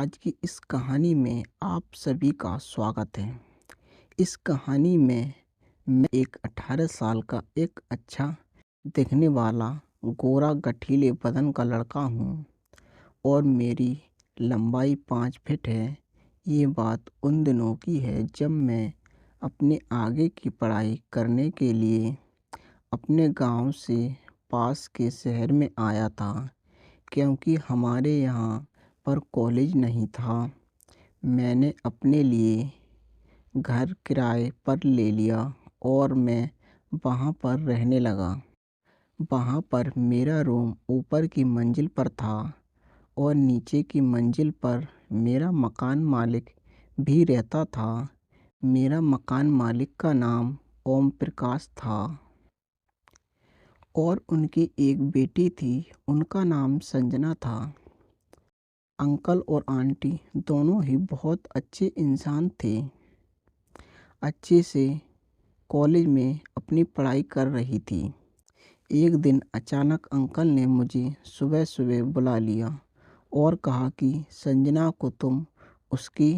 आज की इस कहानी में आप सभी का स्वागत है। इस कहानी में मैं एक 18 साल का एक अच्छा दिखने वाला गोरा गठीले बदन का लड़का हूँ और मेरी लंबाई 5 फीट है। ये बात उन दिनों की है जब मैं अपने आगे की पढ़ाई करने के लिए अपने गांव से पास के शहर में आया था, क्योंकि हमारे यहाँ पर कॉलेज नहीं था। मैंने अपने लिए घर किराए पर ले लिया और मैं वहाँ पर रहने लगा। वहाँ पर मेरा रूम ऊपर की मंजिल पर था और नीचे की मंजिल पर मेरा मकान मालिक भी रहता था। मेरा मकान मालिक का नाम ओम प्रकाश था और उनकी एक बेटी थी, उनका नाम संजना था। अंकल और आंटी दोनों ही बहुत अच्छे इंसान थे। अच्छे से कॉलेज में अपनी पढ़ाई कर रही थी। एक दिन अचानक अंकल ने मुझे सुबह सुबह बुला लिया और कहा कि संजना को तुम उसकी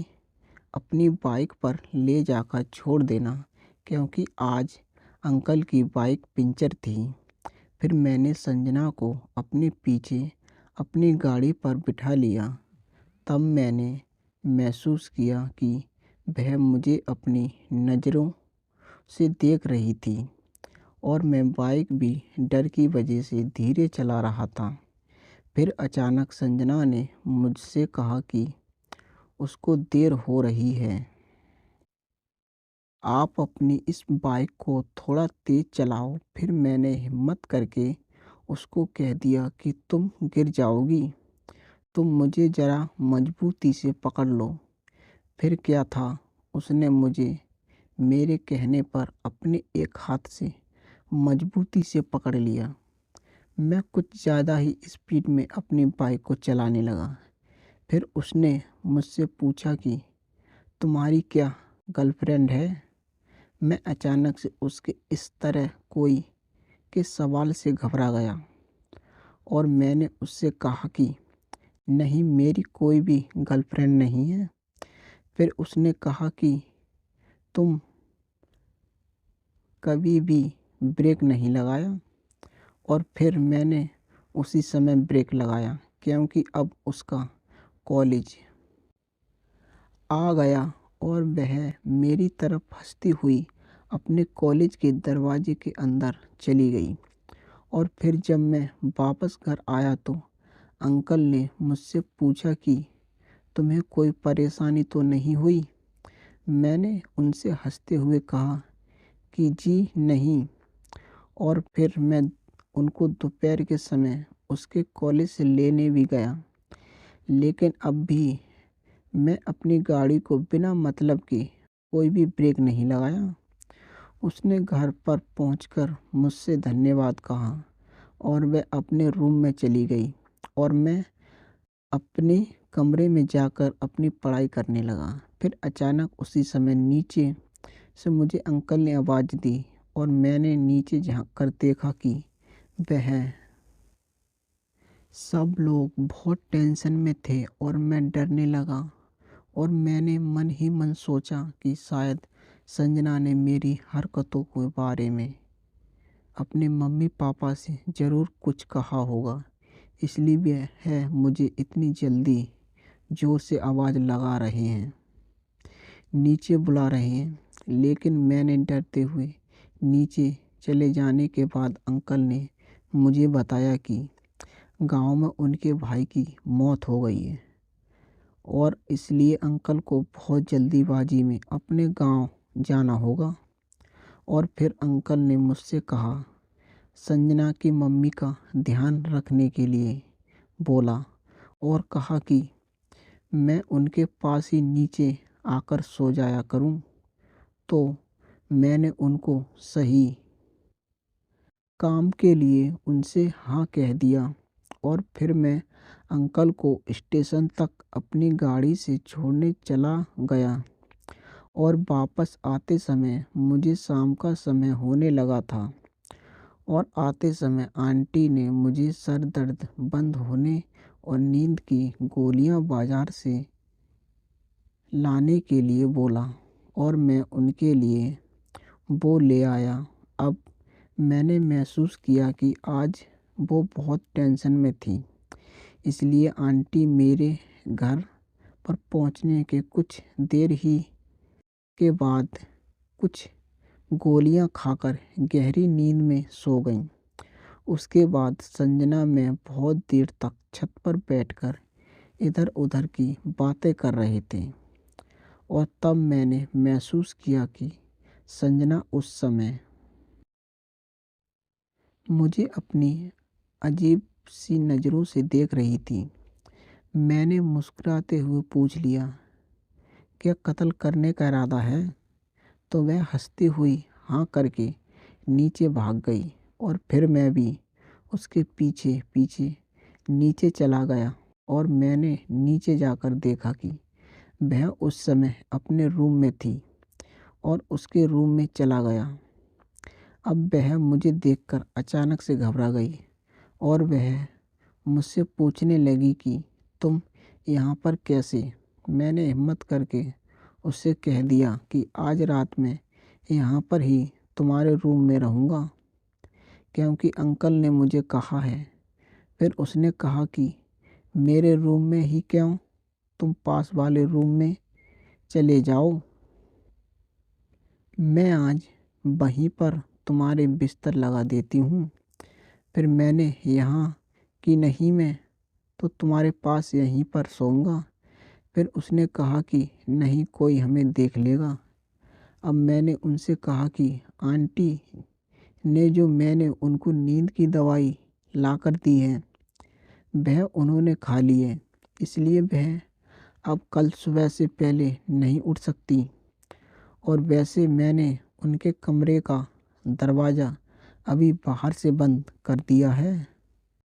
अपनी बाइक पर ले जाकर छोड़ देना, क्योंकि आज अंकल की बाइक पंचर थी। फिर मैंने संजना को अपने पीछे अपनी गाड़ी पर बिठा लिया। तब मैंने महसूस किया कि वह मुझे अपनी नज़रों से देख रही थी और मैं बाइक भी डर की वजह से धीरे चला रहा था। फिर अचानक संजना ने मुझसे कहा कि उसको देर हो रही है, आप अपनी इस बाइक को थोड़ा तेज़ चलाओ। फिर मैंने हिम्मत करके उसको कह दिया कि तुम गिर जाओगी, तुम मुझे ज़रा मजबूती से पकड़ लो। फिर क्या था, उसने मुझे मेरे कहने पर अपने एक हाथ से मजबूती से पकड़ लिया। मैं कुछ ज़्यादा ही स्पीड में अपनी बाइक को चलाने लगा। फिर उसने मुझसे पूछा कि तुम्हारी क्या गर्लफ्रेंड है? मैं अचानक से उसके इस तरह कोई के सवाल से घबरा गया और मैंने उससे कहा कि नहीं, मेरी कोई भी गर्लफ्रेंड नहीं है। फिर उसने कहा कि तुम कभी भी ब्रेक नहीं लगाया। और फिर मैंने उसी समय ब्रेक लगाया, क्योंकि अब उसका कॉलेज आ गया और वह मेरी तरफ हंसती हुई अपने कॉलेज के दरवाजे के अंदर चली गई। और फिर जब मैं वापस घर आया तो अंकल ने मुझसे पूछा कि तुम्हें कोई परेशानी तो नहीं हुई? मैंने उनसे हंसते हुए कहा कि जी नहीं। और फिर मैं उनको दोपहर के समय उसके कॉलेज से लेने भी गया, लेकिन अब भी मैं अपनी गाड़ी को बिना मतलब के कोई भी ब्रेक नहीं लगाया। उसने घर पर पहुंचकर मुझसे धन्यवाद कहा और वह अपने रूम में चली गई और मैं अपने कमरे में जाकर अपनी पढ़ाई करने लगा। फिर अचानक उसी समय नीचे से मुझे अंकल ने आवाज़ दी और मैंने नीचे झांक कर देखा कि वह सब लोग बहुत टेंशन में थे और मैं डरने लगा। और मैंने मन ही मन सोचा कि शायद संजना ने मेरी हरकतों के बारे में अपने मम्मी पापा से ज़रूर कुछ कहा होगा, इसलिए वह मुझे इतनी जल्दी ज़ोर से आवाज़ लगा रहे हैं, नीचे बुला रहे हैं। लेकिन मैंने डरते हुए नीचे चले जाने के बाद अंकल ने मुझे बताया कि गांव में उनके भाई की मौत हो गई है और इसलिए अंकल को बहुत जल्दीबाजी में अपने गांव जाना होगा। और फिर अंकल ने मुझसे कहा, संजना की मम्मी का ध्यान रखने के लिए बोला और कहा कि मैं उनके पास ही नीचे आकर सो जाया करूं। तो मैंने उनको सही काम के लिए उनसे हाँ कह दिया और फिर मैं अंकल को स्टेशन तक अपनी गाड़ी से छोड़ने चला गया। और वापस आते समय मुझे शाम का समय होने लगा था और आते समय आंटी ने मुझे सर दर्द बंद होने और नींद की गोलियां बाजार से लाने के लिए बोला और मैं उनके लिए वो ले आया। अब मैंने महसूस किया कि आज वो बहुत टेंशन में थी, इसलिए आंटी मेरे घर पर पहुंचने के कुछ देर ही के बाद कुछ गोलियां खाकर गहरी नींद में सो गईं। उसके बाद संजना मैं बहुत देर तक छत पर बैठकर इधर उधर की बातें कर रहे थे और तब मैंने महसूस किया कि संजना उस समय मुझे अपनी अजीब सी नज़रों से देख रही थी। मैंने मुस्कुराते हुए पूछ लिया, क्या कत्ल करने का इरादा है? तो वह हंसती हुई हाँ करके नीचे भाग गई और फिर मैं भी उसके पीछे पीछे नीचे चला गया और मैंने नीचे जाकर देखा कि वह उस समय अपने रूम में थी और उसके रूम में चला गया। अब वह मुझे देखकर अचानक से घबरा गई और वह मुझसे पूछने लगी कि तुम यहाँ पर कैसे? मैंने हिम्मत करके उससे कह दिया कि आज रात मैं यहाँ पर ही तुम्हारे रूम में रहूँगा, क्योंकि अंकल ने मुझे कहा है। फिर उसने कहा कि मेरे रूम में ही क्यों, तुम पास वाले रूम में चले जाओ, मैं आज वहीं पर तुम्हारे बिस्तर लगा देती हूँ। फिर मैंने यहाँ कि नहीं, मैं तो तुम्हारे पास यहीं पर सोऊंगा। फिर उसने कहा कि नहीं, कोई हमें देख लेगा। अब मैंने उनसे कहा कि आंटी ने जो मैंने उनको नींद की दवाई लाकर दी है वह उन्होंने खा ली है, इसलिए वह अब कल सुबह से पहले नहीं उठ सकती। और वैसे मैंने उनके कमरे का दरवाज़ा अभी बाहर से बंद कर दिया है।